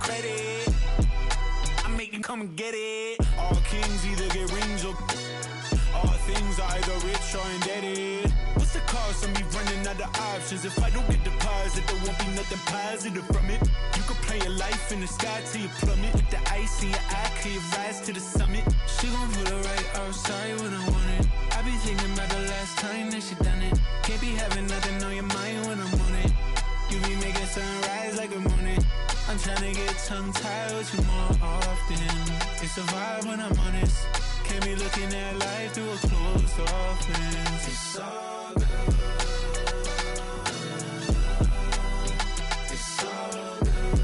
ready. I make you come and get it. All kings either get rings or all things are either rich or indebted. What's the cost of me running out of options? If I don't get deposit, there won't be nothing positive from it. You could play your life in the sky till you plummet. With the ice in your eye, till you rise to the summit. She gon' put it right outside when I want it. I be thinking about the last time that she done it. Can't be having nothing on your mind when I'm on it. You be making sunrise like a morning. I'm tryna get tongue-tied with you more often. It's a vibe when I'm honest. Can't be looking at life through a closed off lens. It's all good. It's all good.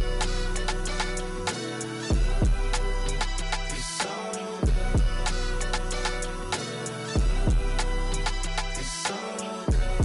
It's all good. It's all good.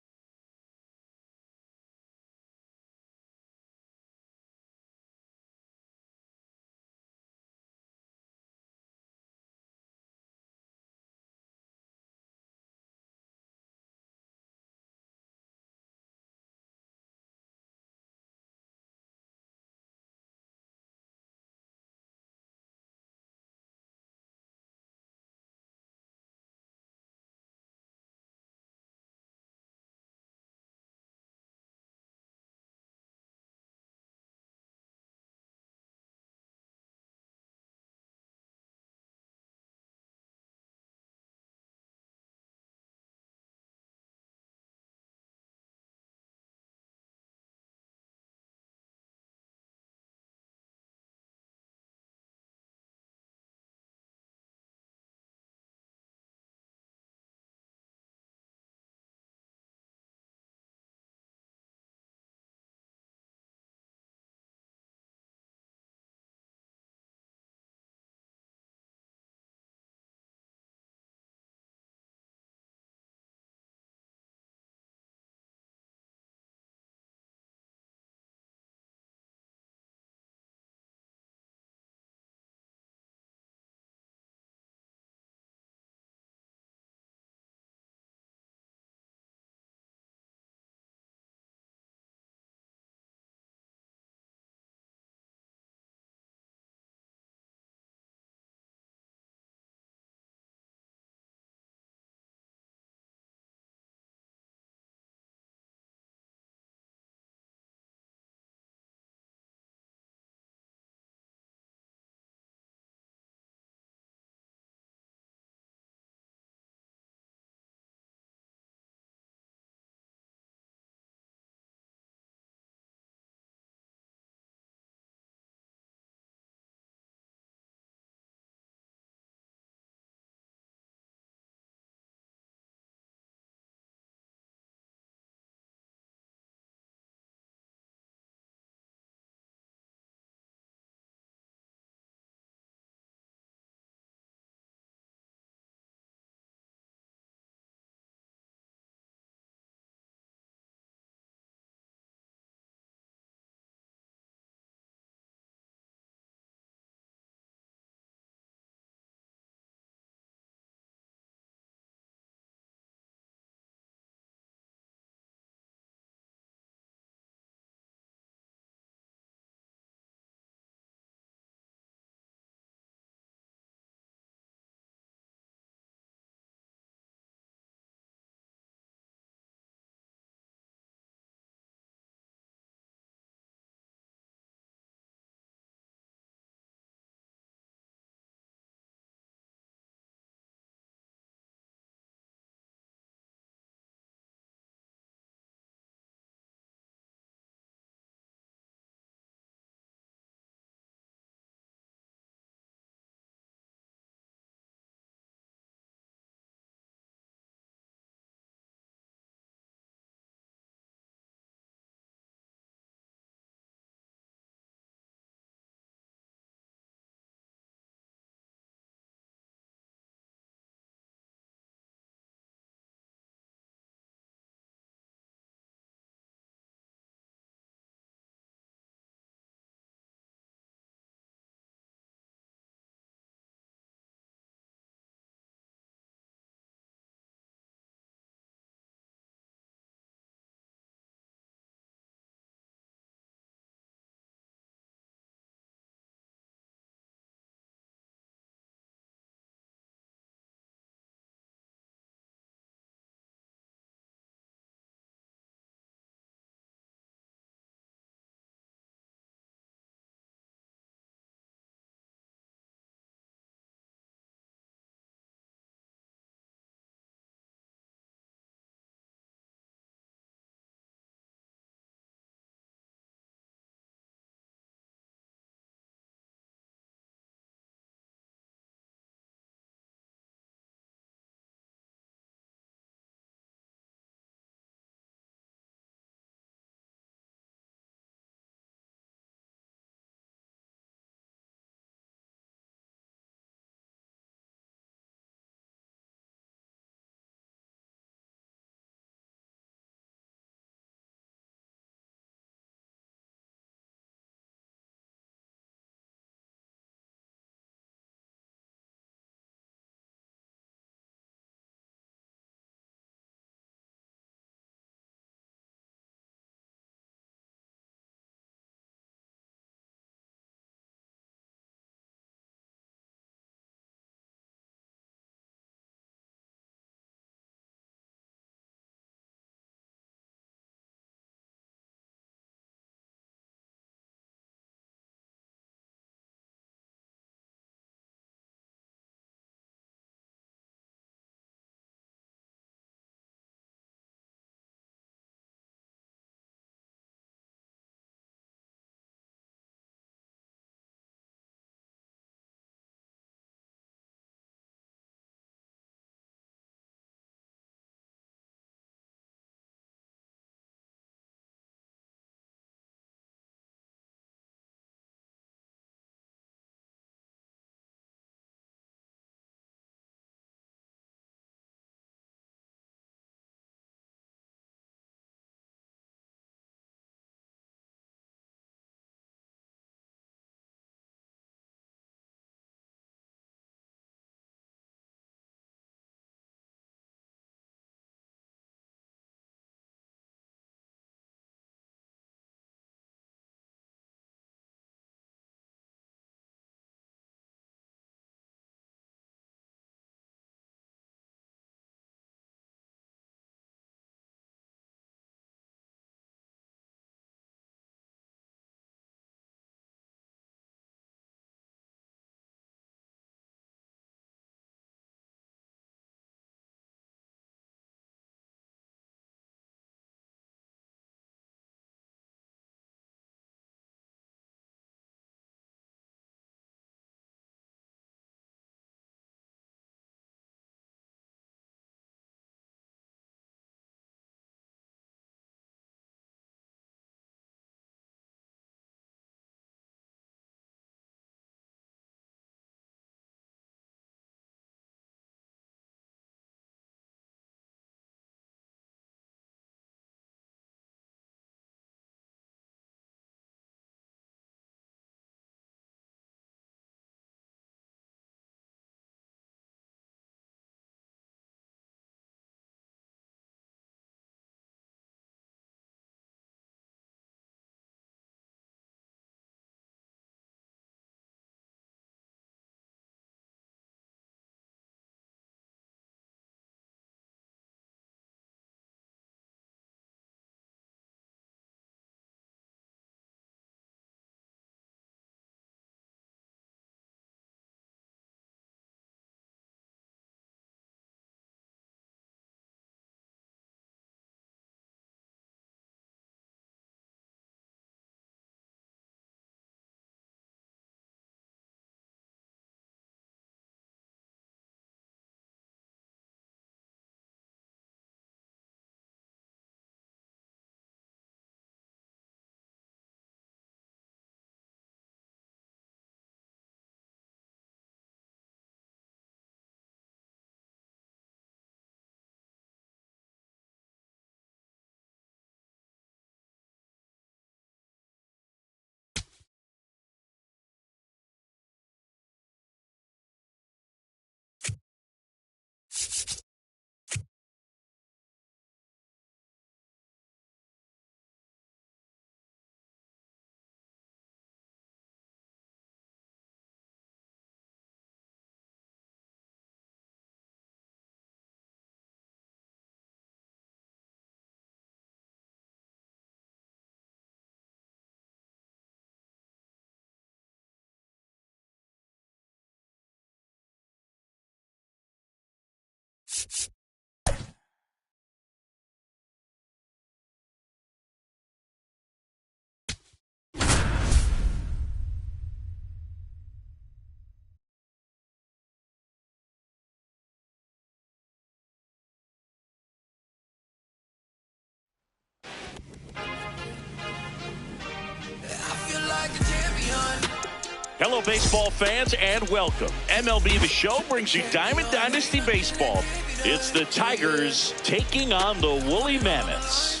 Hello, baseball fans, and welcome. MLB The Show brings you Diamond Dynasty Baseball. It's the Tigers taking on the Woolly Mammoths.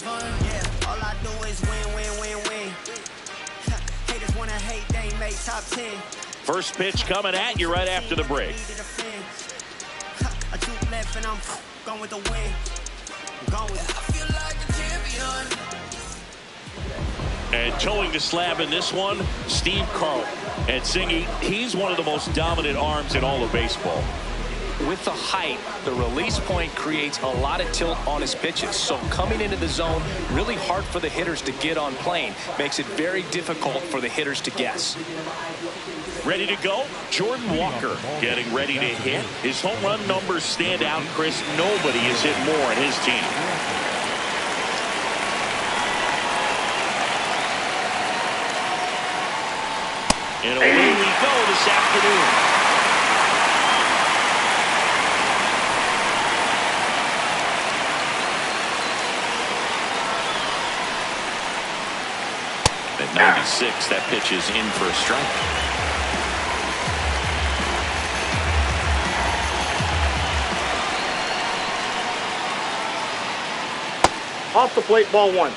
All I do is win, win, win, win. Haters wanna hate, they ain't made top 10. First pitch coming at you right after the break. I do left and I'm going with the win. Going with it. I feel like a champion. And towing the slab in this one, Steve Carlton. And Singy, he's one of the most dominant arms in all of baseball. With the height, the release point creates a lot of tilt on his pitches. So coming into the zone, really hard for the hitters to get on plane. Makes it very difficult for the hitters to guess. Ready to go? Jordan Walker getting ready to hit. His home run numbers stand out, Chris. Nobody has hit more in his team. And away we go this afternoon. At 96, that pitch is in for a strike. Off the plate, ball one.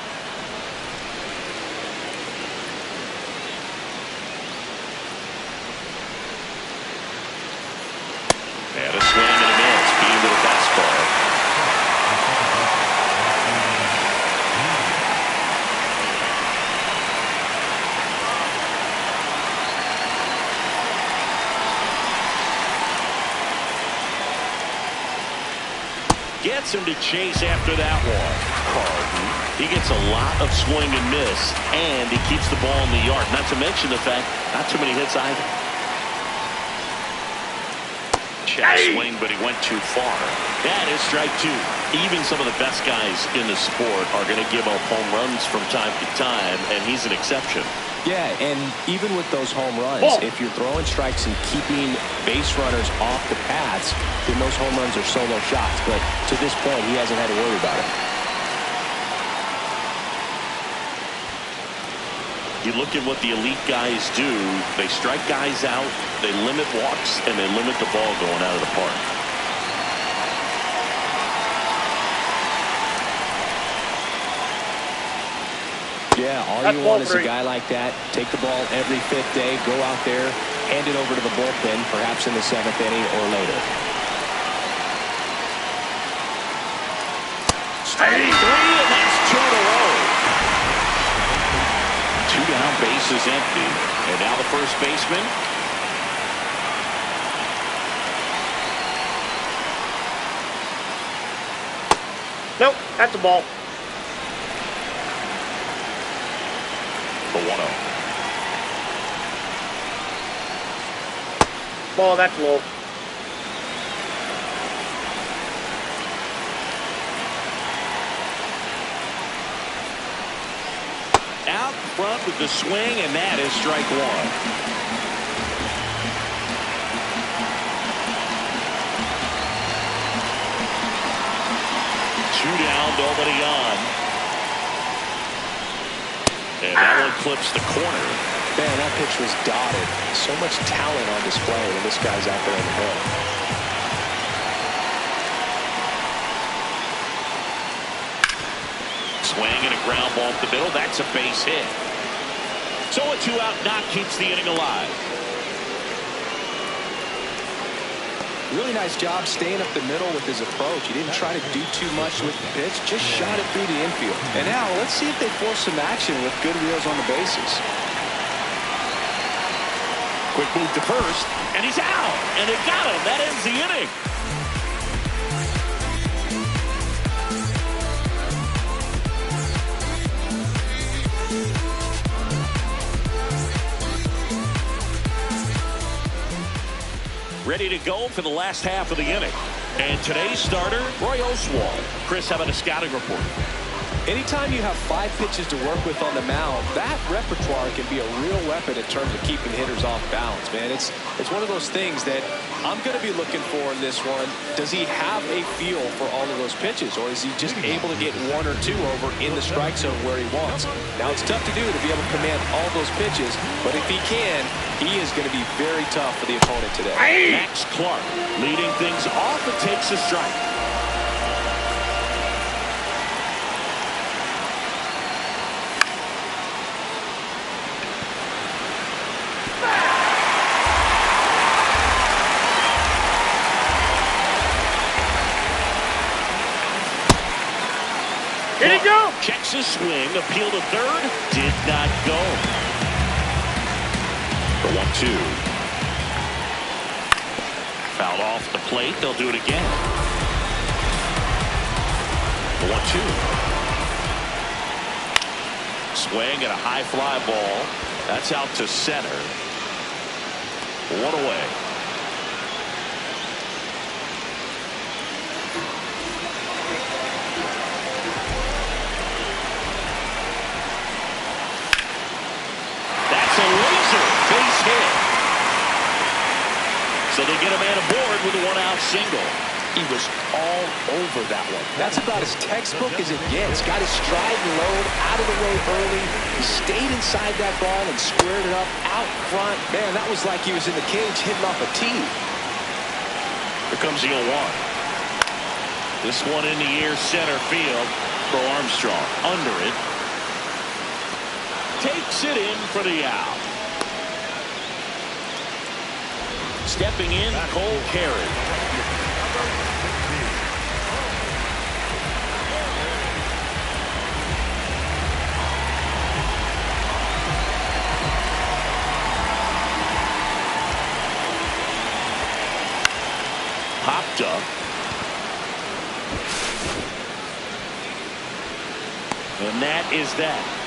And a swing and a miss, beating with a fastball. Gets him to chase after that one. Carlton, he gets a lot of swing and miss, and he keeps the ball in the yard. Not to mention the fact, not too many hits either. Check swing, but he went too far. That is strike two. Even some of the best guys in the sport are going to give up home runs from time to time, and he's an exception. Yeah, and even with those home runs, if you're throwing strikes and keeping base runners off the paths, then those home runs are solo shots. But to this point, he hasn't had to worry about it. You look at what the elite guys do. They strike guys out, they limit walks, and they limit the ball going out of the park. Yeah, all you want is a guy like that. Take the ball every fifth day, go out there, hand it over to the bullpen, perhaps in the seventh inning or later. Strike three, and that's 2 in a row. 2 down, bases empty. And now the first baseman. Nope, that's a ball. For 1-0. Ball, that's low. Out front with the swing, and that is strike one. Two down, nobody on. And that one clips the corner. Man, that pitch was dotted. So much talent on display when this guy's out there on the hill. Swing and a ground ball up the middle. That's a base hit. So a 2-out knock keeps the inning alive. Really nice job staying up the middle with his approach. He didn't try to do too much with the pitch, just shot it through the infield. And now let's see if they force some action with good wheels on the bases. Quick move to first, and he's out, and they got him. That ends the inning. Ready to go for the last half of the inning. And today's starter, Roy Oswalt. Chris, how about a scouting report? Anytime you have 5 pitches to work with on the mound, that repertoire can be a real weapon in terms of keeping hitters off balance, man. It's one of those things that I'm going to be looking for in this one. Does he have a feel for all of those pitches, or is he just able to get 1 or 2 over in the strike zone where he wants? Now, it's tough to do to be able to command all those pitches, but if he can, he is going to be very tough for the opponent today. Max Clark leading things off and takes a strike. Did he go? Checks his swing, appeal to third, did not go. The 1-2. Fouled off the plate, they'll do it again. The 1-2. Swing and a high fly ball. That's out to center. 1 away. Base hit. So they get a man aboard with a 1-out single. He was all over that one. That's about as textbook as it gets. Got his stride and load out of the way early. He stayed inside that ball and squared it up out front. Man, that was like he was in the cage hitting off a tee. Here comes the 0-1. This one in the air, center field for Armstrong. Under it. Takes it in for the out. Stepping in, Cole Carey. Popped up. And that is that.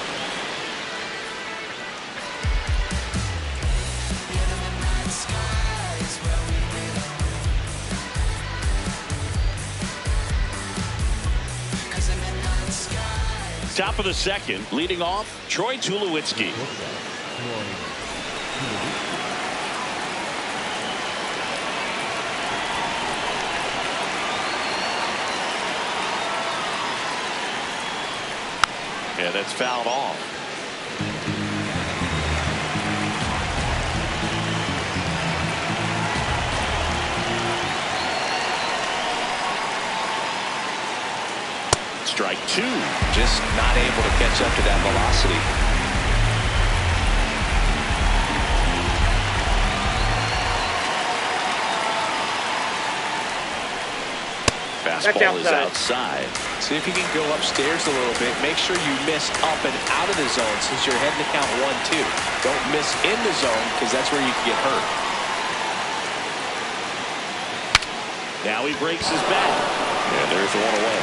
Top of the second, leading off, Troy Tulowitzki. Yeah, that's fouled off. Strike 2. Just not able to catch up to that velocity. Fastball is outside. See if you can go upstairs a little bit. Make sure you miss up and out of the zone since you're heading to count 1-2. Don't miss in the zone because that's where you can get hurt. Now he breaks his back. Yeah, there's the 1 away.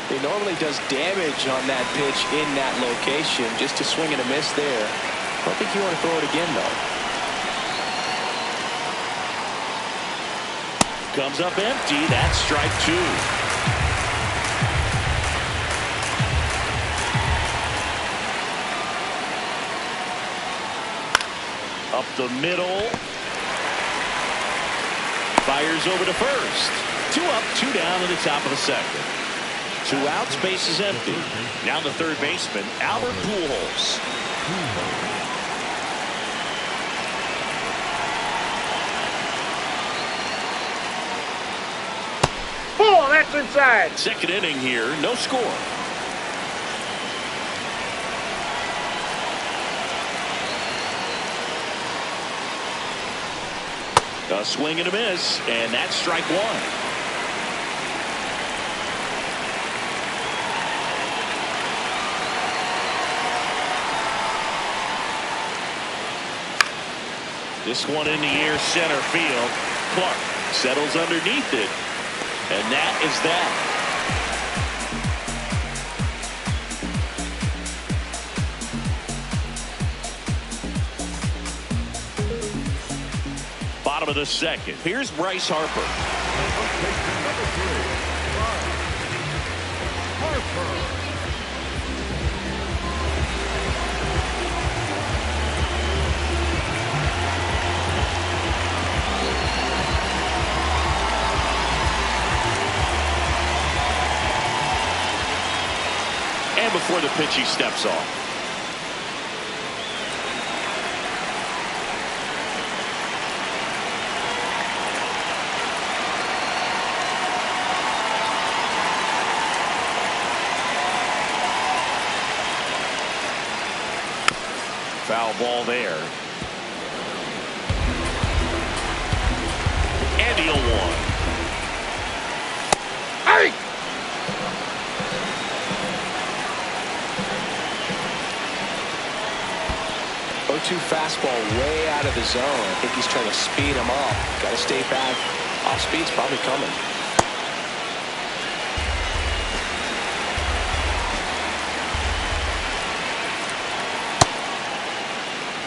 He normally does damage on that pitch in that location. Just to swing and a miss there. I don't think you want to throw it again, though. Comes up empty. That's strike 2. Up the middle. Fires over to first. 2 up, 2 down in the top of the second. 2 outs, base is empty. Now the third baseman, Albert Pujols. Oh, that's inside. Second inning here, no score. A swing and a miss, and that's strike 1. This one in the air, center field. Clark settles underneath it. And that is that. out of the second. Here's Bryce Harper. And before the pitch, he steps off. Foul ball there. And the 0-1. Hey! 0-2 fastball way out of the zone. I think he's trying to speed him up. Got to stay back. Off speed's probably coming.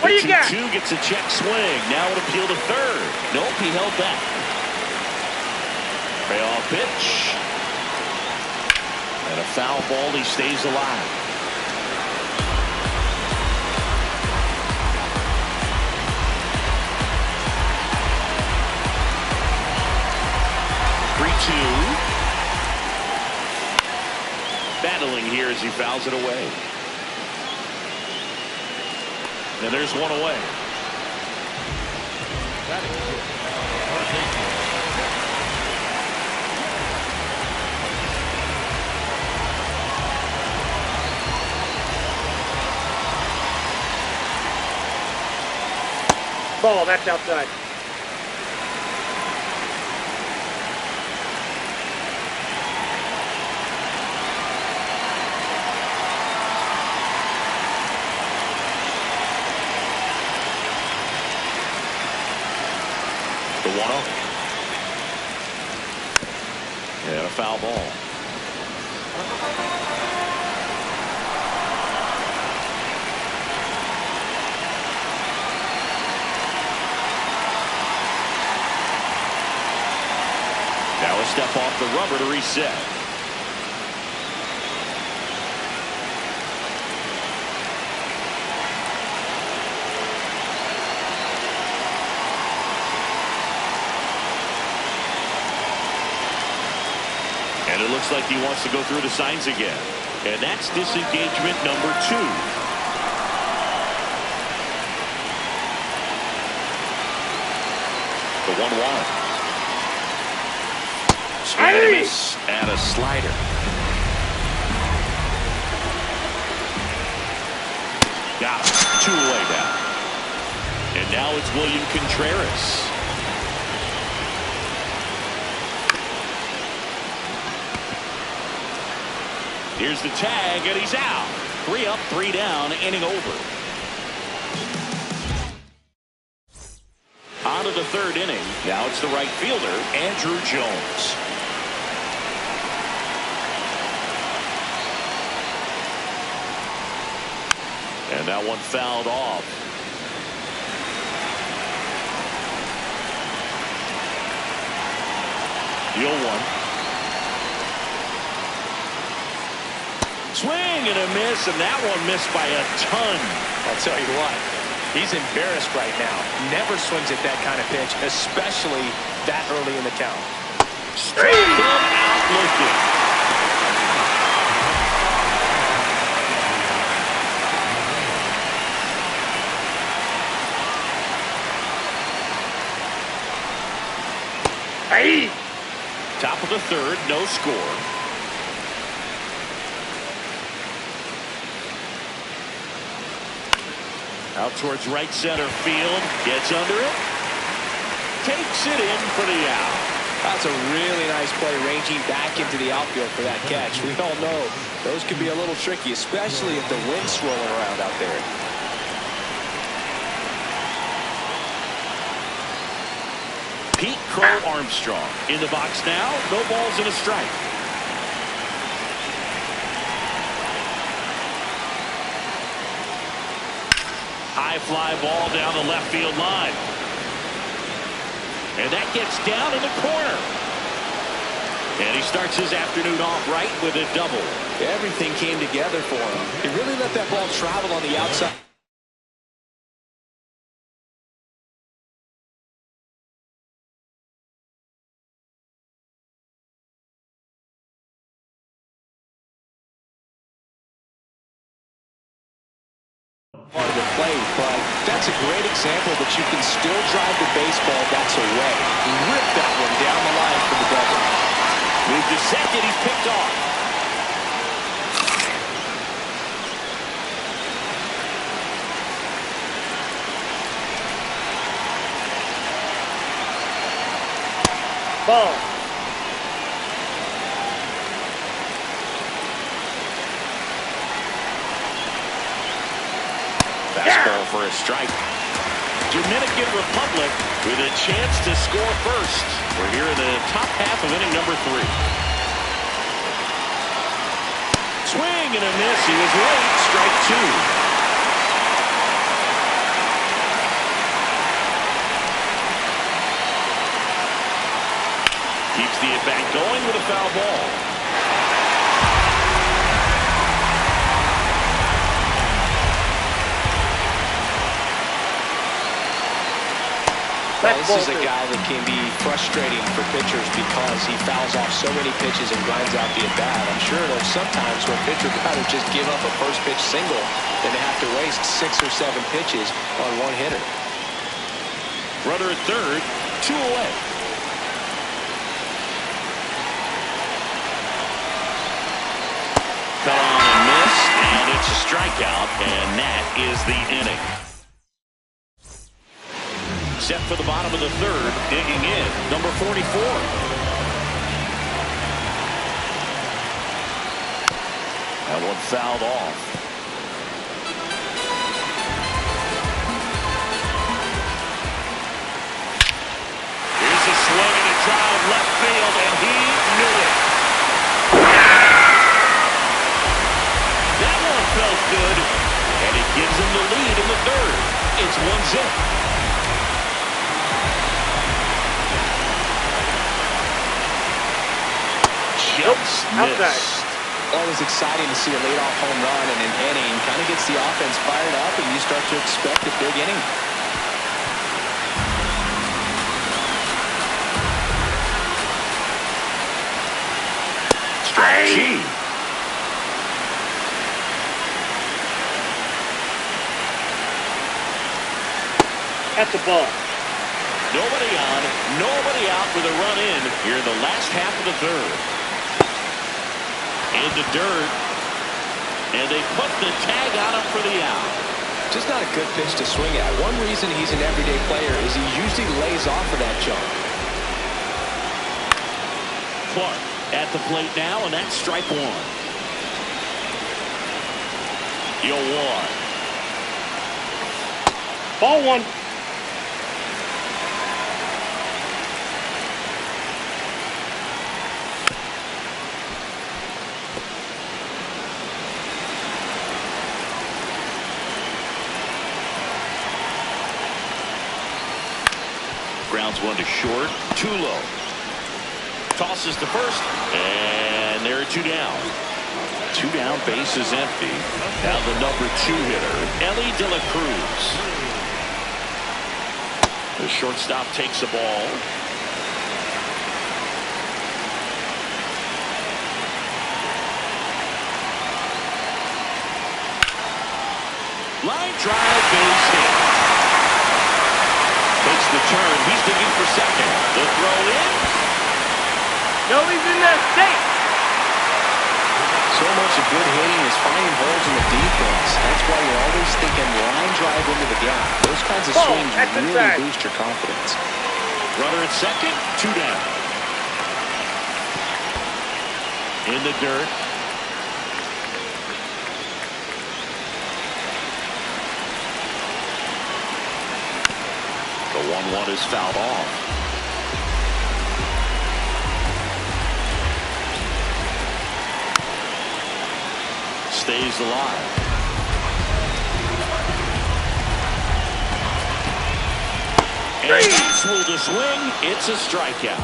What do you got? 2-2 gets a check swing. Now an appeal to third. Nope, he held back. Payoff pitch. And a foul ball. He stays alive. Battling here as he fouls it away. And there's one away. Ball, that's outside. The 1-0. And a foul ball. Now a step off the rubber to reset. And it looks like he wants to go through the signs again. And that's disengagement number 2. The 1-1. Swing and a miss and a slider. Got him. 2 away now. And now it's William Contreras. Here's the tag, and he's out. 3 up, 3 down, inning over. On to the 3rd inning. Now it's the right fielder, Andrew Jones. And that one fouled off. The 0-1. Swing and a miss, and that one missed by a ton. I'll tell you what, he's embarrassed right now. Never swings at that kind of pitch, especially that early in the count. Struck him out looking. Hey! Top of the 3rd, no score. Out towards right center field. Gets under it. Takes it in for the out. That's a really nice play, ranging back into the outfield for that catch. We all know those can be a little tricky, especially if the wind's swirling around out there. Pete Crow Armstrong in the box now. No balls and a strike. High fly ball down the left field line. And that gets down in the corner. And he starts his afternoon off right with a double. Everything came together for him. He really let that ball travel on the outside. Part of the play, but that's a great example that you can still drive the baseball that's away. Rip that one down the line for the double. Move to second, he's picked off. Ball. Fastball for a strike. Dominican Republic with a chance to score first. We're here in the top half of inning number 3. Swing and a miss. He was late. Strike 2. Keeps the at-bat going with a foul ball. Well, this is a guy that can be frustrating for pitchers because he fouls off so many pitches and grinds out the at-bat. I'm sure there's sometimes when pitcher rather just give up a first pitch single than to have to waste 6 or 7 pitches on one hitter. Runner at third, 2 away. Cut on and missed, and it's a strikeout, and that is the inning. Set for the bottom of the third, digging in, number 44. That one fouled off. Here's a swing and a drive left field, and he knew it. That one felt good, and it gives him the lead in the third. It's 1-0. Just missed. Always exciting to see a leadoff home run in an inning. Kind of gets the offense fired up, and you start to expect a big inning. Strike 2. At the ball. Nobody on, nobody out with a run in here in the last half of the third. In the dirt, and they put the tag on him for the out. Just not a good pitch to swing at. One reason he's an everyday player is he usually lays off of that jump. Clark at the plate now, and that's strike 1. Yo, 1. Ball 1. Grounds one to short, too low. Tosses to first, and there are 2 down. 2 down, base is empty. Now the number 2 hitter, Ellie De La Cruz. The shortstop takes the ball. Line drive, base hit. Takes the turn. He's digging for second. The throw in. No, he's in there safe. So much of good hitting is finding holes in the defense. That's why you're always thinking line drive into the gap. Those kinds of swings really boost your confidence. Runner at second, 2 down. In the dirt. The 1-1 is fouled off. Stays alive. And that's ruled a swing. It's a strikeout.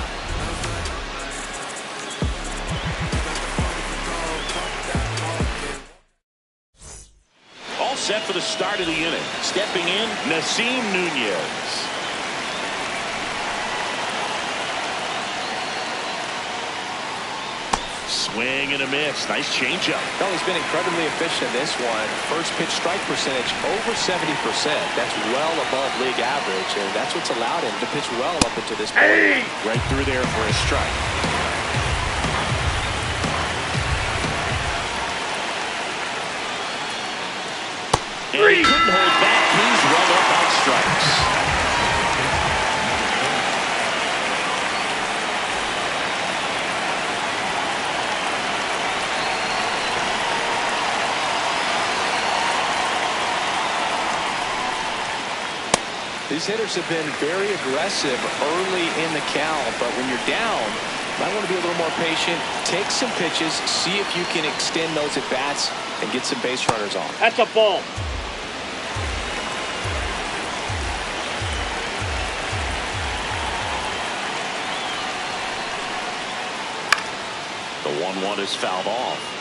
All set for the start of the inning. Stepping in, Nasim Nunez. Swing and a miss. Nice changeup. Well, he's been incredibly efficient in this one. First pitch strike percentage over 70%. That's well above league average, and that's what's allowed him to pitch well up until this point. Right through there for a strike. And he couldn't hold back. He's run up on strikes. These hitters have been very aggressive early in the count, but when you're down, you might want to be a little more patient, take some pitches, see if you can extend those at-bats and get some base runners on. That's a ball. The 1-1 is fouled off.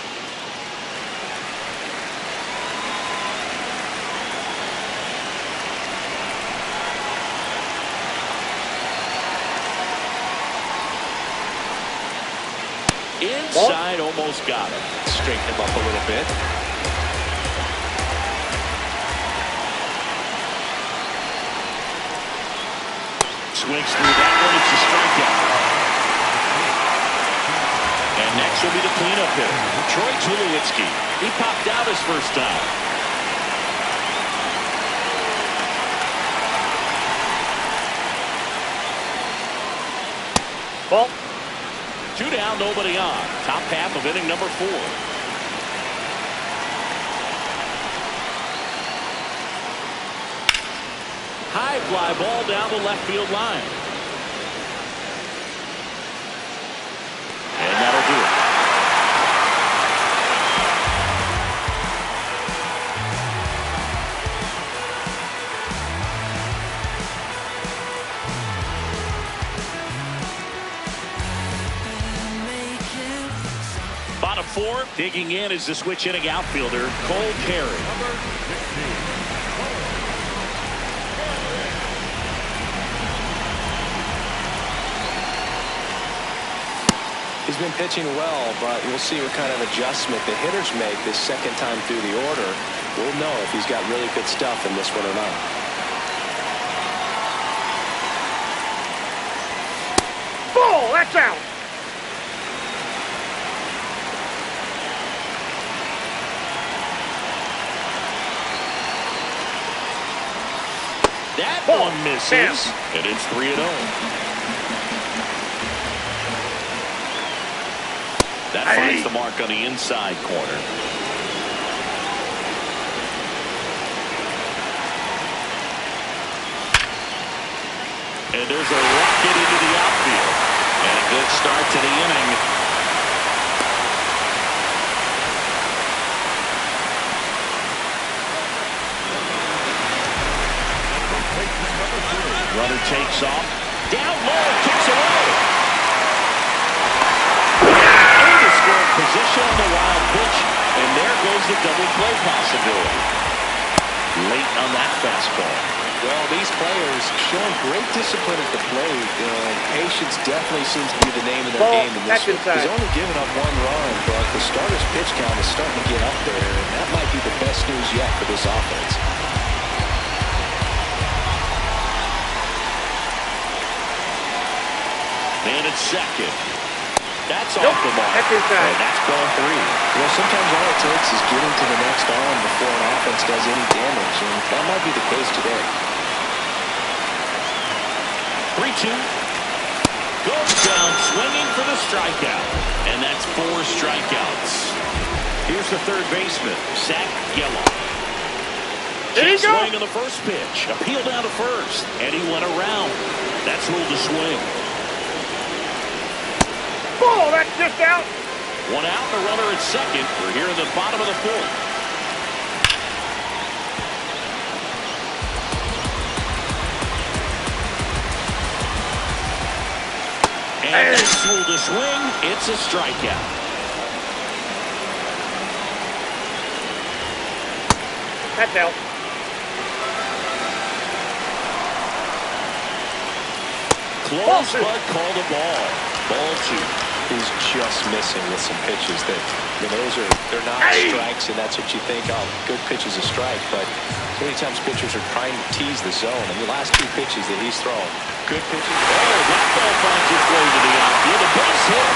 Inside, almost got him. Straighten him up a little bit. Swings through that one. It's a strikeout. And next will be the cleanup hitter, Troy Tulowitzki. He popped out his first time. Ball. 2 down, nobody on. Top half of inning number 4. High fly ball down the left field line. And that'll do it. Bottom 4, digging in is the switch hitting outfielder, Cole Carey. He's been pitching well, but we'll see what kind of adjustment the hitters make this second time through the order. We'll know if he's got really good stuff in this one or not. Ball. That's out. That Ball. one misses, and it's 3-0. That finds the mark on the inside corner. And there's a rocket into the outfield. And a good start to the inning. Runner takes off. Down low, kicks away. Into scoring position on the wild pitch. And there goes the double play possibility. Late on that fastball. Well, these players showing great discipline at the plate, and patience definitely seems to be the name of their game in this one. He's only given up 1 run, but the starter's pitch count is starting to get up there, and that might be the best news yet for this offense. And it's second. That's off the mark. And that's ball 3. Well, sometimes all it takes is getting to the next arm before an offense does any damage, and that might be the case today. 3-2. Goes down swinging for the strikeout. And that's 4 strikeouts. Here's the third baseman, Zach Geloff. Check swing on the first pitch. Appeal down to first. And he went around. That's ruled a swing. Ball. That's just out. 1 out, the runner at second. We're here in the bottom of the 4th. And that's ruled a swing. It's a strikeout. That's out. Close, but called a ball. Ball 2. He's just missing with some pitches that, they're not strikes, and that's what you think. Oh, good pitch is a strike, but so many times pitchers are trying to tease the zone. And the last 2 pitches that he's thrown, good pitches. Oh, that ball finds its way to the outfield. A base hit.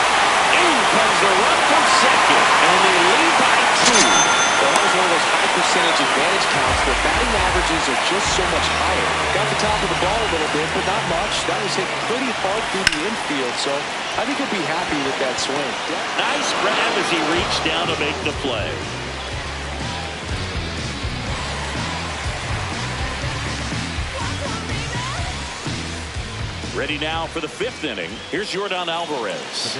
In comes the run from second, and they lead by 2. Well, that was one of those high percentage advantage counts. The batting averages are just so much higher. Got the top of the ball a little bit, but not much. That was hit pretty hard through the infield, so I think he'll be happy with that swing. Nice grab as he reached down to make the play. Ready now for the 5th inning. Here's Yordan Alvarez.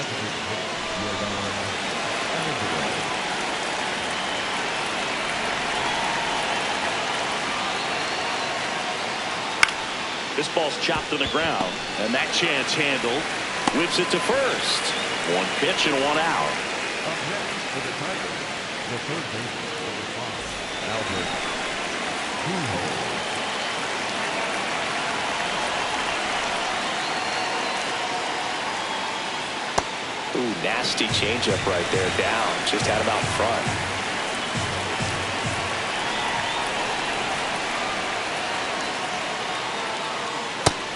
This ball's chopped on the ground, and that chance handled. Whips it to first. 1 pitch and 1 out. Up next for the Tigers, the third baseman for the Fox, Albert Pujols. Ooh, nasty changeup right there, down. Just had him out front.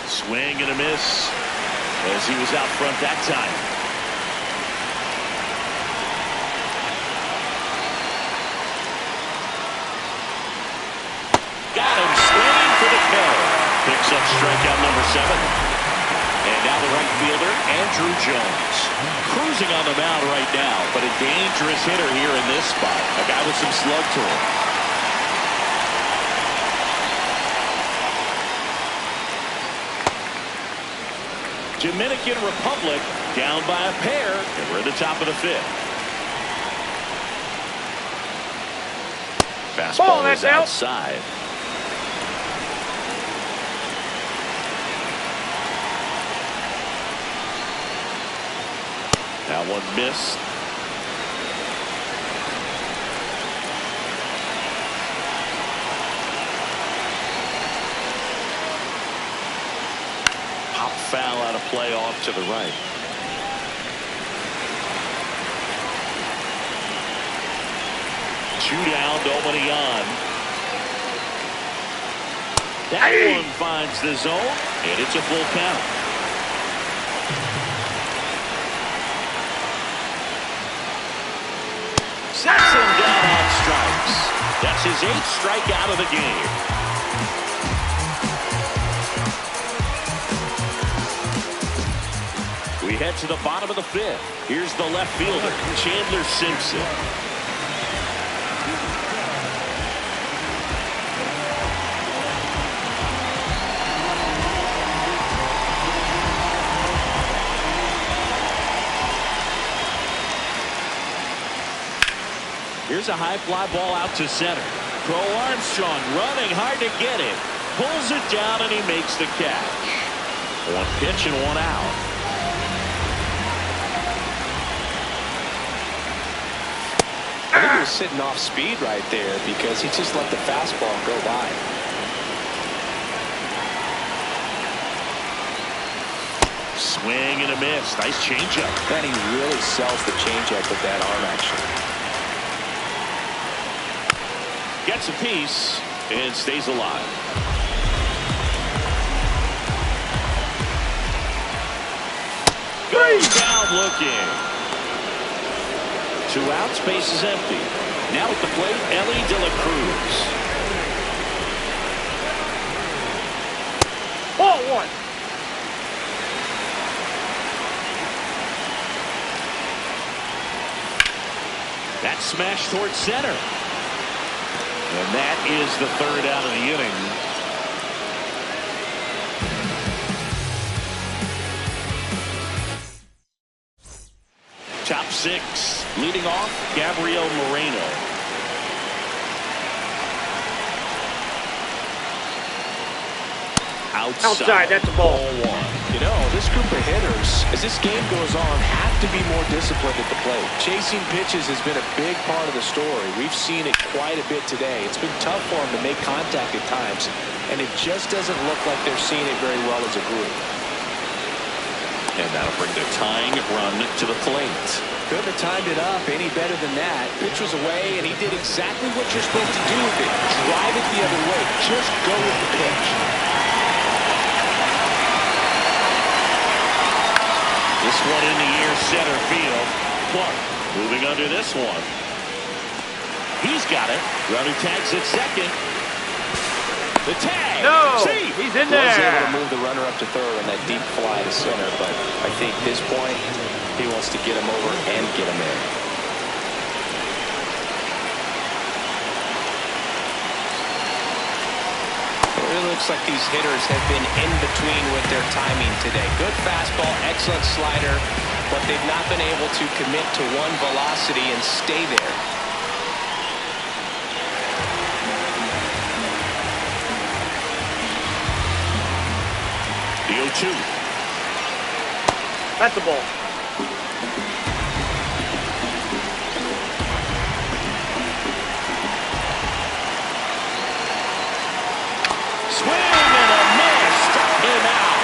Swing and a miss as he was out front that time. Got him swinging for the kill. Picks up strikeout number 7. And now the right fielder, Andrew Jones. Cruising on the mound right now, but a dangerous hitter here in this spot. A guy with some slug to him. Dominican Republic down by a pair, and we're at the top of the 5th. Fastball is outside. That one missed. Foul out of play off to the right. Two down, nobody on. That one finds the zone, and it's a full count. Sets him down on strikes. That's his 8th strikeout of the game. We head to the bottom of the 5th. Here's the left fielder, Chandler Simpson. Here's a high fly ball out to center. Crow Armstrong running hard to get it. Pulls it down and he makes the catch. 1 pitch and 1 out. I think he was sitting off speed right there because he just let the fastball go by. Swing and a miss. Nice changeup. And he really sells the changeup with that arm action. Gets a piece and stays alive. Goes down looking. 2 outs, base is empty. Now at the plate, Ellie De La Cruz. Ball 1. That smash towards center. And that is the 3rd out of the inning. Top 6. Leading off, Gabriel Moreno. Outside, that's a ball. 1. You know, this group of hitters, as this game goes on, have to be more disciplined at the plate. Chasing pitches has been a big part of the story. We've seen it quite a bit today. It's been tough for them to make contact at times, and it just doesn't look like they're seeing it very well as a group. And that'll bring the tying run to the plate. Couldn't have timed it up any better than that. Pitch was away, and he did exactly what you're supposed to do with it. Drive it the other way. Just go with the pitch. This one in the air, center field. Clark moving under this one. He's got it. Runner tags at second. The tag. No, See, he's in Was able there. to move the runner up to third on that deep fly to center, but I think at this point he wants to get him over and get him in. It really looks like these hitters have been in between with their timing today. Good fastball, excellent slider, but they've not been able to commit to one velocity and stay there. The 0-2. That's the ball. Swing and a miss. Struck him out.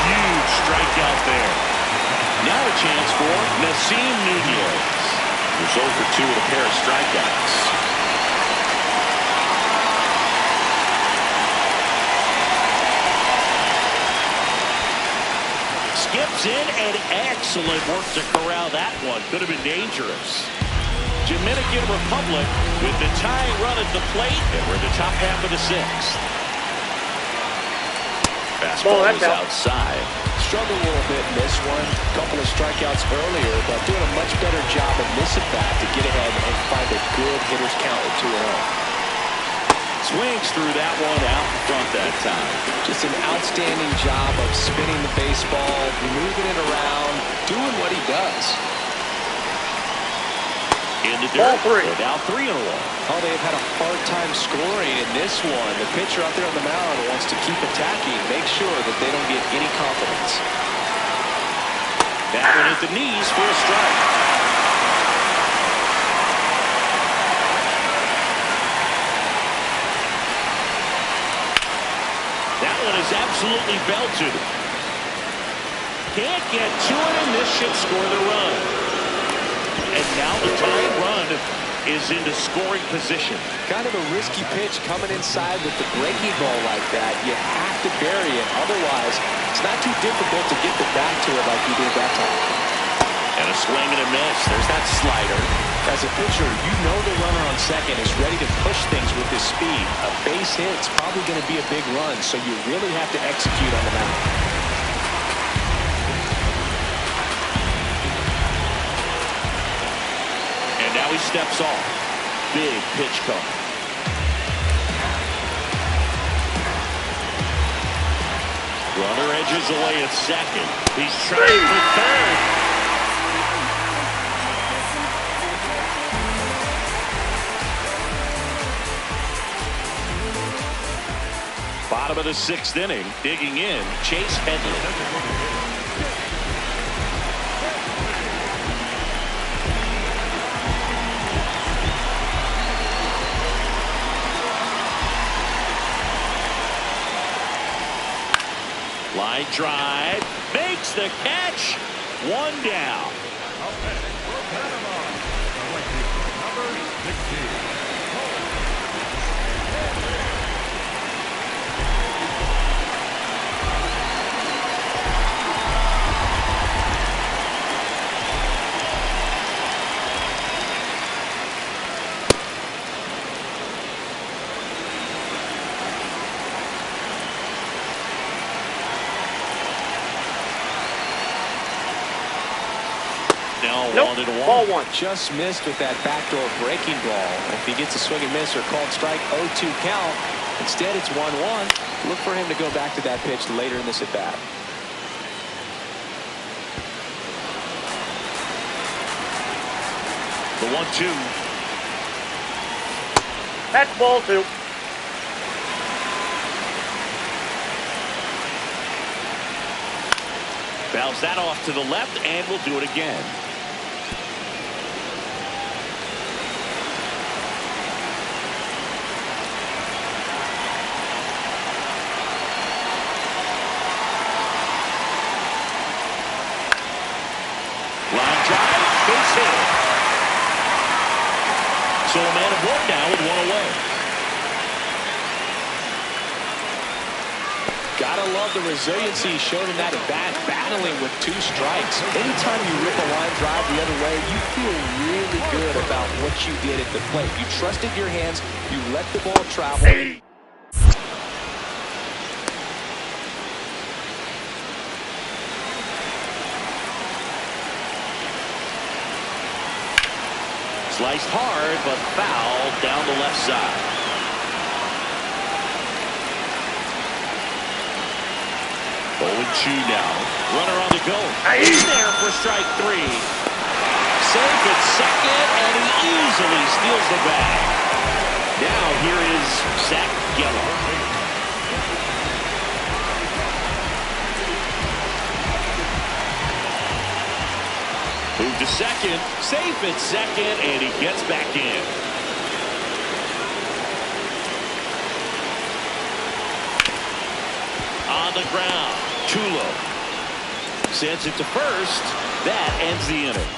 Huge strikeout there. Now a chance for Nassim Nunez. He's 0 for 2 with a pair of strikeouts. Skips in and excellent work to corral that one. Could have been dangerous. Dominican Republic with the tying run at the plate, and we're in the top half of the 6th. Fastball is outside. Struggled a little bit in this one. A couple of strikeouts earlier, but doing a much better job of this at bat to get ahead and find a good hitter's count at 2-0. Swings through that one out in front that time. Just an outstanding job of spinning the baseball, moving it around, doing what he does. In the dirt. Ball 3. They're now 3 in a row. Oh, they've had a hard time scoring in this one. The pitcher out there on the mound wants to keep attacking, make sure that they don't get any confidence. That one at the knees for a strike. That one is absolutely belted. Can't get to it, and this should score the run. And now the tying run is into scoring position. Kind of a risky pitch coming inside with the breaking ball like that. You have to bury it. Otherwise, it's not too difficult to get the back to it like you did that time. And a swing and a miss. There's that slider. As a pitcher, you know the runner on second is ready to push things with his speed. A base hit's probably going to be a big run, so you really have to execute on the mound. And now he steps off. Big pitch coming. Runner edges away at second. He's trying for third. Bottom of the 6th inning, digging in, Chase Headley. Line drive, makes the catch, 1 down. Number 16. Nope. Ball 1. Just missed with that backdoor breaking ball. If he gets a swing and miss or called strike, 0-2 count. Instead, it's 1-1. Look for him to go back to that pitch later in this at bat. The 1-2. That's ball 2. Fouls that off to the left, and we'll do it again. Line drive, base hit. So a man of one now with one away. Gotta love the resiliency shown in that at bat, battling with 2 strikes. Anytime you rip a line drive the other way, you feel really good about what you did at the plate. You trusted your hands, you let the ball travel. Sliced hard, but foul down the left side. 0-2 now. Runner on the go. He's there for strike 3. Safe at second, and he easily steals the bag. Now here is Zach Gallo. Move to second, safe at second, and he gets back in. On the ground, Tulo sends it to first. That ends the inning.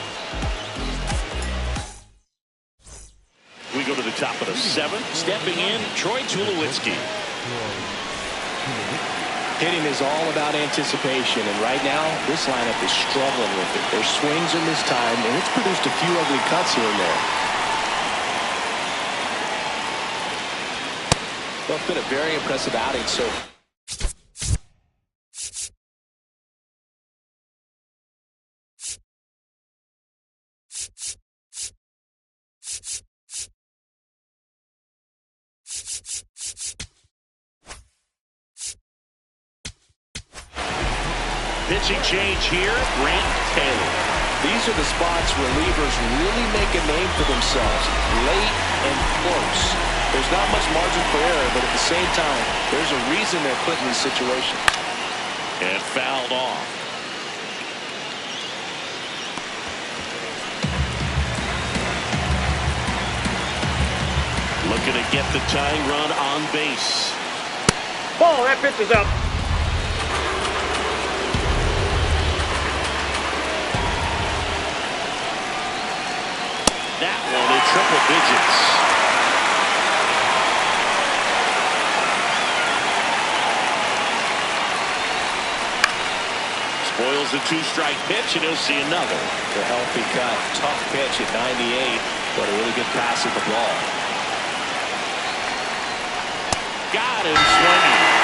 We go to the top of the 7th. Stepping in, Troy Tulowitzki. Hitting is all about anticipation, and right now, this lineup is struggling with it. Their swings are mistimed, and it's produced a few ugly cuts here and there. Well, it's been a very impressive outing, so pitching change here, Grant Taylor. these are the spots relievers really make a name for themselves, late and close. There's not much margin for error, but at the same time, there's a reason they're put in these situations. And fouled off. Looking to get the tying run on base. Ball, that pitch is up. That one in triple digits. Spoils the 2-strike pitch, and he'll see another. The healthy cut, tough pitch at 98, but a really good pass at the ball. Got him swinging.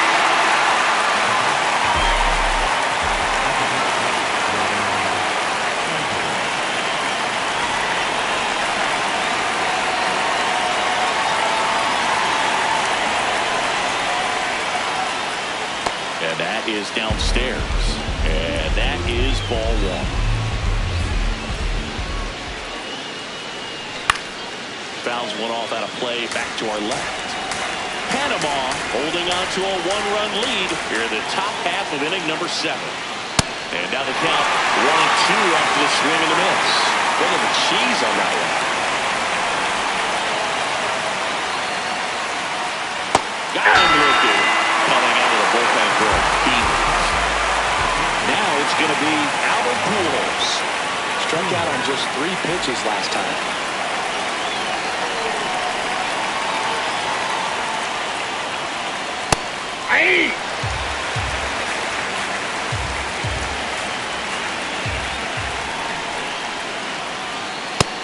And that is downstairs. And that is ball 1. Fouls one off out of play, back to our left. Panama holding on to a 1-run lead here in the top half of inning number 7. And now the count 1-2 after the swing and the miss. Look at the cheese on that one. Got him looking. Coming out of the bullpen for a beat. Now it's going to be Albert Pujols. Struck out on just 3 pitches last time.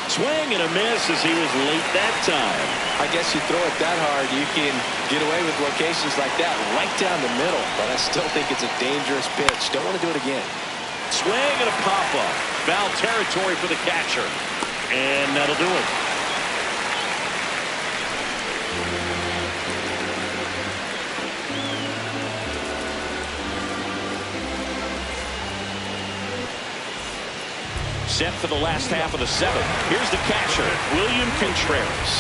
Swing and a miss as he was late that time. I guess you throw it that hard, you can get away with locations like that right down the middle, but I still think it's a dangerous pitch. Don't want to do it again. Swing and a pop-up. Foul territory for the catcher. And that'll do it. Set for the last half of the 7th. Here's the catcher, William Contreras.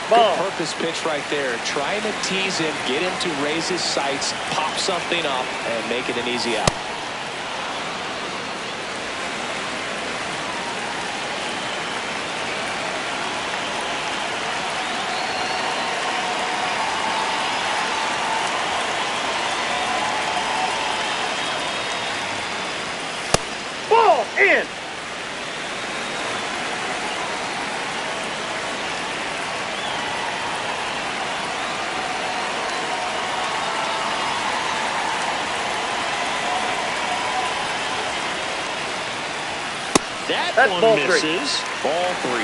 Ball. Good purpose pitch right there. Trying to tease him, get him to raise his sights, pop something up, and make it an easy out. Ball in. That That's one ball three. misses. Ball 3.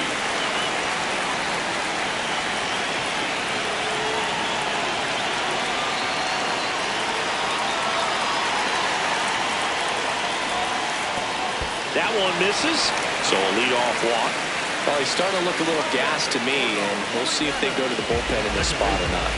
That one misses. So a leadoff walk. Well, he's starting to look a little gassed to me, and we'll see if they go to the bullpen in this spot or not.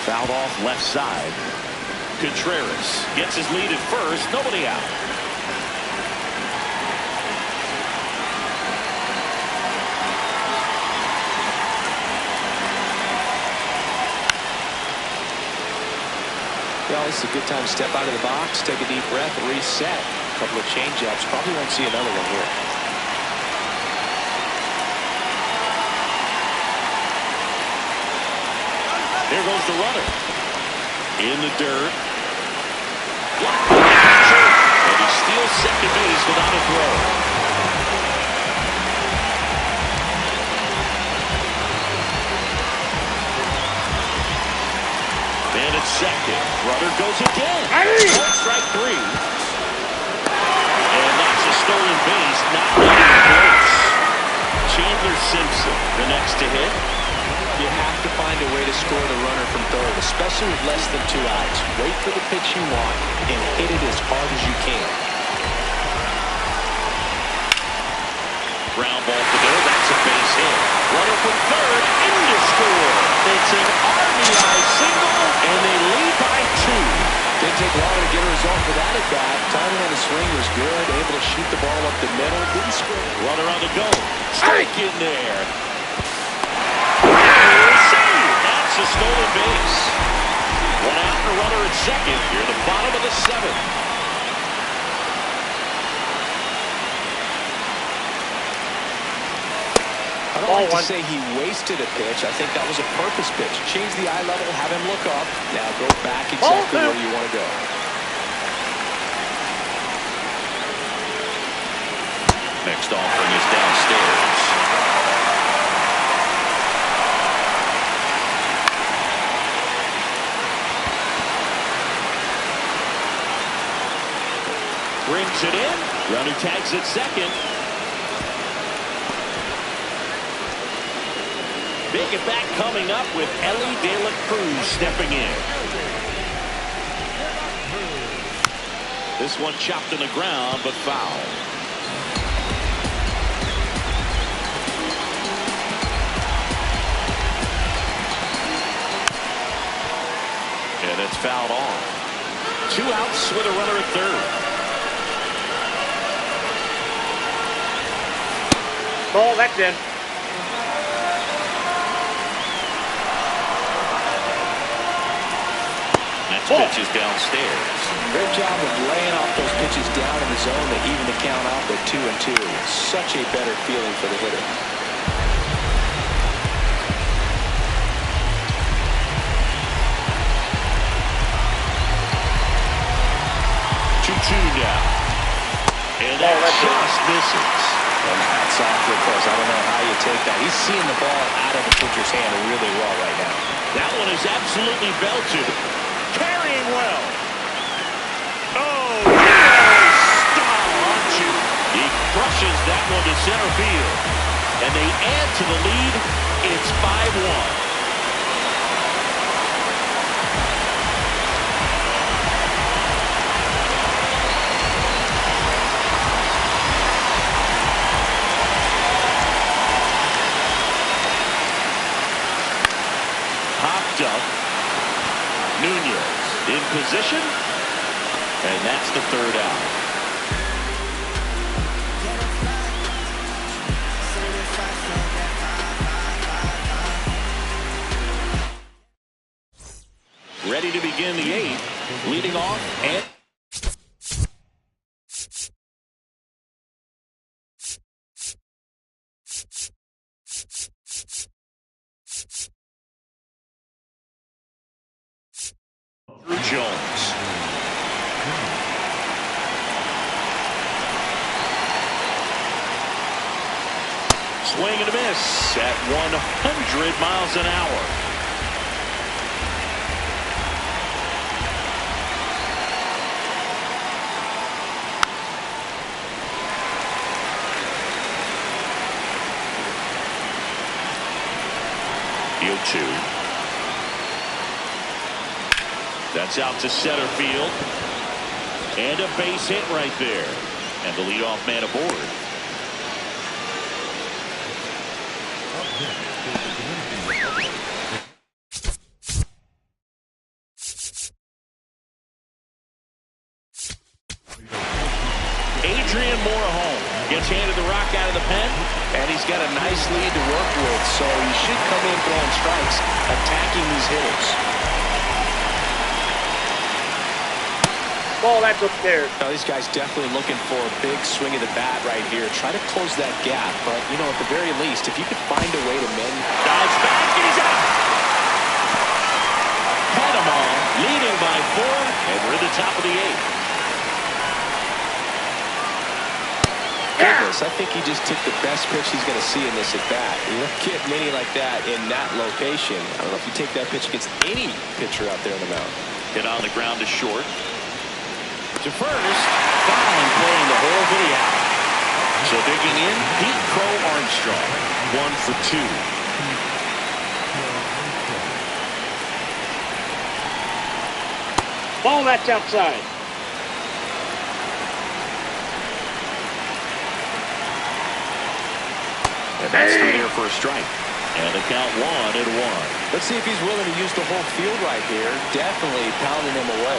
Fouled off left side. Contreras gets his lead at first. Nobody out. Well, this is a good time to step out of the box, take a deep breath, reset. A couple of change-ups. Probably won't see another one here. Here goes the runner. In the dirt. And he steals second base without a throw. And at second, runner goes again. Strike 3. And that's a stolen base, not even close. Chandler Simpson, the next to hit. You have to find a way to score the runner from third, especially with less than 2 outs. Wait for the pitch you want and hit it as hard as you can. Ground ball to there. That's a base hit. Runner from third in to score. It's an RBI single, and they lead by 2. Didn't take long to get a result for that at bat. Timing on the swing was good. Able to shoot the ball up the middle. Didn't score. Runner on the go. Strike in there. That's a stolen base. 1 out and a runner at second. Here at the bottom of the 7th. I don't like to say he wasted a pitch. I think that was a purpose pitch. Change the eye level, have him look up. Now go back exactly where you want to go. Next offering is downstairs. Brings it in. Runner tags at second. Big at bat coming up with Ellie De La Cruz stepping in. This one chopped in the ground, but foul. And it's fouled off. 2 outs with a runner at third. Ball, that's in. Pitches downstairs. Great job of laying off those pitches down in the zone to even the count out with 2-2. Such a better feeling for the hitter. 2-2 now. And that just misses. And that's awfully close. I don't know how you take that. He's seeing the ball out of the pitcher's hand really well right now. That one is absolutely belted. Carrying well. Oh, stop, aren't you? He crushes that one to center field. And they add to the lead. It's 5-1. Nunez in position, and that's the third out. Ready to begin the eighth, leading off and Jones. Swing and a miss at 100 miles an hour. The 0-2. That's out to center field. And a base hit right there. And the leadoff man aboard. Adrian Morejon gets handed the rock out of the pen. And he's got a nice lead to work with, so he should come in throwing strikes, attacking these hitters. Ball, that's upstairs. Now, these guys definitely looking for a big swing of the bat right here. Try to close that gap, but, you know, at the very least, if you could find a way to mend. Dives back, and he's out. Panama leading by 4, and we're at the top of the 8th. Goodness, I think he just took the best pitch he's going to see in this at bat. You don't get many like that in that location. I don't know if you take that pitch against any pitcher out there on the mound. Hit on the ground to short. To first. Fine play in the hole for the out. So digging in, Pete Crow Armstrong. 1 for 2. Ball, that's outside. And that's through there for a strike. And the count 1-1. Let's see if he's willing to use the whole field right here. Definitely pounding him away.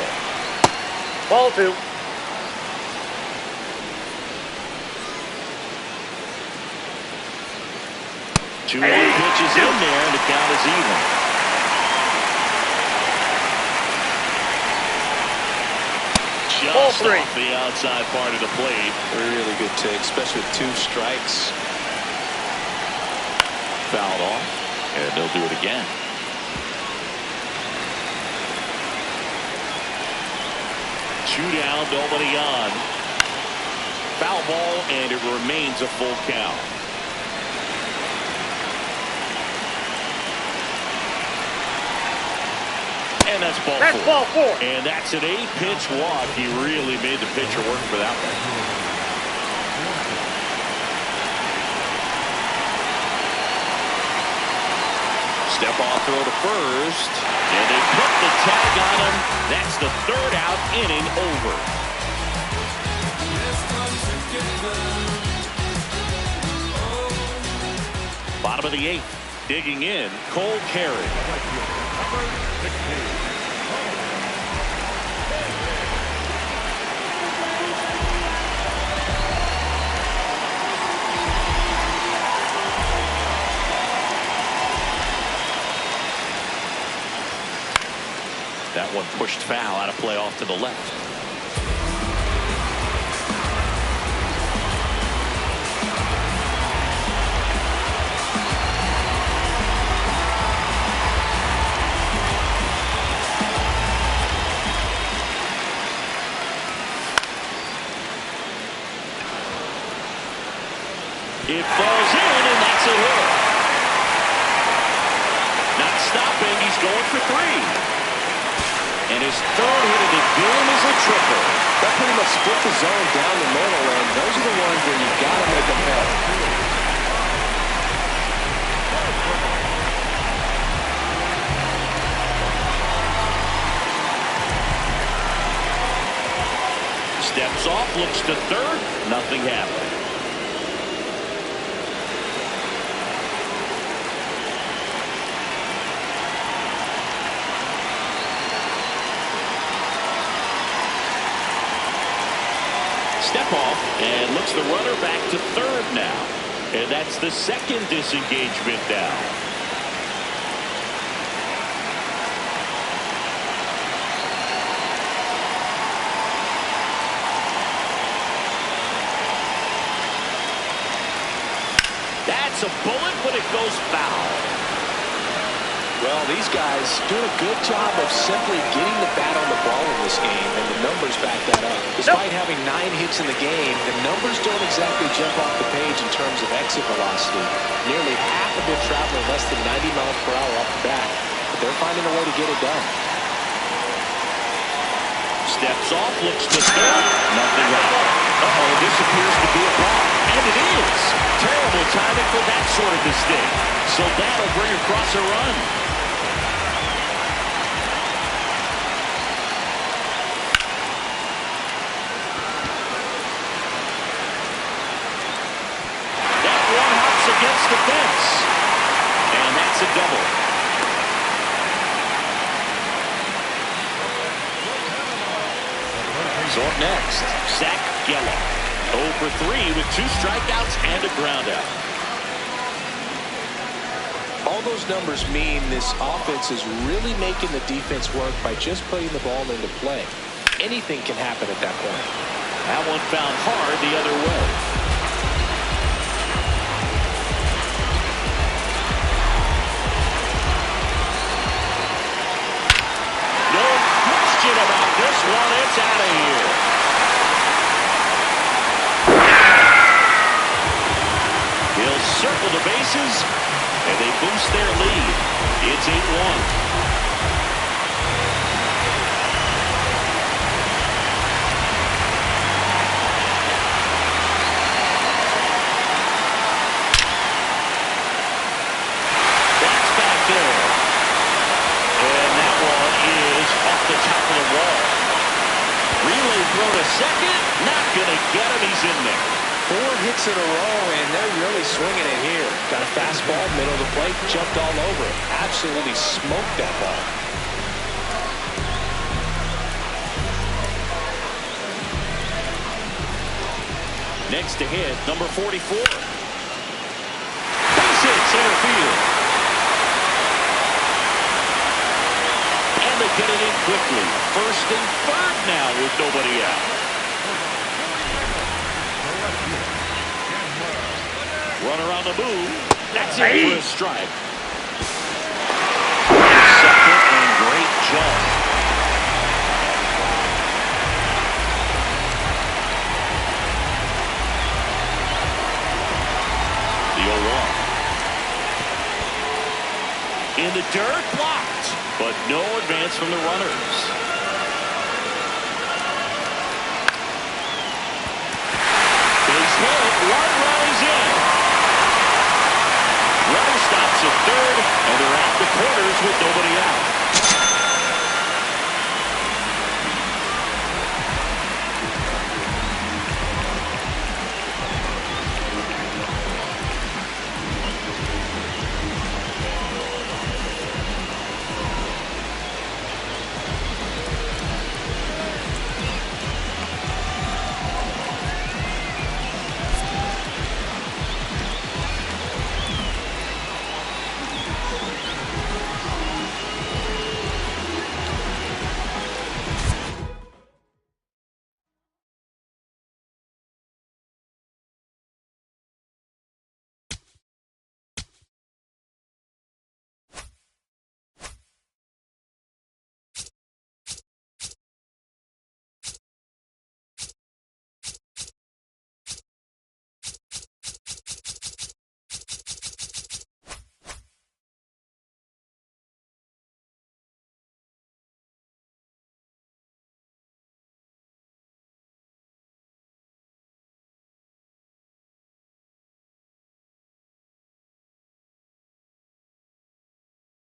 Ball 2. Two more pitches in there, and the count is even. Just off the outside part of the plate. Really good take, especially with 2 strikes. Fouled off, and they'll do it again. Two down, nobody on. Foul ball, and it remains a full count. And that's ball 4. That's ball 4. And that's an 8-pitch walk. He really made the pitcher work for that one. Step off throw to first. And they put the tag on him. That's the 3rd out, inning over. Bottom of the 8th. Digging in, Cole Carey. That one pushed foul out of play off to the left. It falls in, and that's a hit. Not stopping, he's going for 3. And his 3rd hit of the game is a triple. That pretty much split the zone down the middle, and those are the ones where you got to make them pay. Steps off, looks to 3rd, nothing happened. Step off and looks the runner back to third now. And that's the second disengagement now. That's a bullet, but it goes foul. Well, these guys doing a good job of simply getting the bat on the ball in this game, and the numbers back that up. Despite having 9 hits in the game, the numbers don't exactly jump off the page in terms of exit velocity. Nearly half of them traveling less than 90 miles per hour off the bat, but they're finding a way to get it done. Steps off, looks to third, nothing out. Uh-oh, this appears to be a ball, and it is. Terrible timing for that sort of mistake. So that'll bring across a run. That one hops against the fence, and that's a double. So up next, Zach Gallo. 0 for 3 with 2 strikeouts and a groundout. All those numbers mean this offense is really making the defense work by just putting the ball into play. Anything can happen at that point. That one found hard the other way. No question about this one. It's out of here. He'll circle the bases, and they boost their lead. It's 8-1. That's back there. And that one is off the top of the wall. Relay throw to second. Not going to get him. He's in there. 4 hits in a row, and they're really swinging it here. Got a fastball, middle of the plate, jumped all over it. Absolutely smoked that ball. Next to hit, number 44. Base hit, center field. And they get it in quickly. First and third now with nobody out. Runner on the move. That's it for a strike. Second and great jump. The 0-1. In the dirt, blocked. But no advance from the runners. Base hit. One run is in. Runner stops at third, and they're at the corners with nobody out.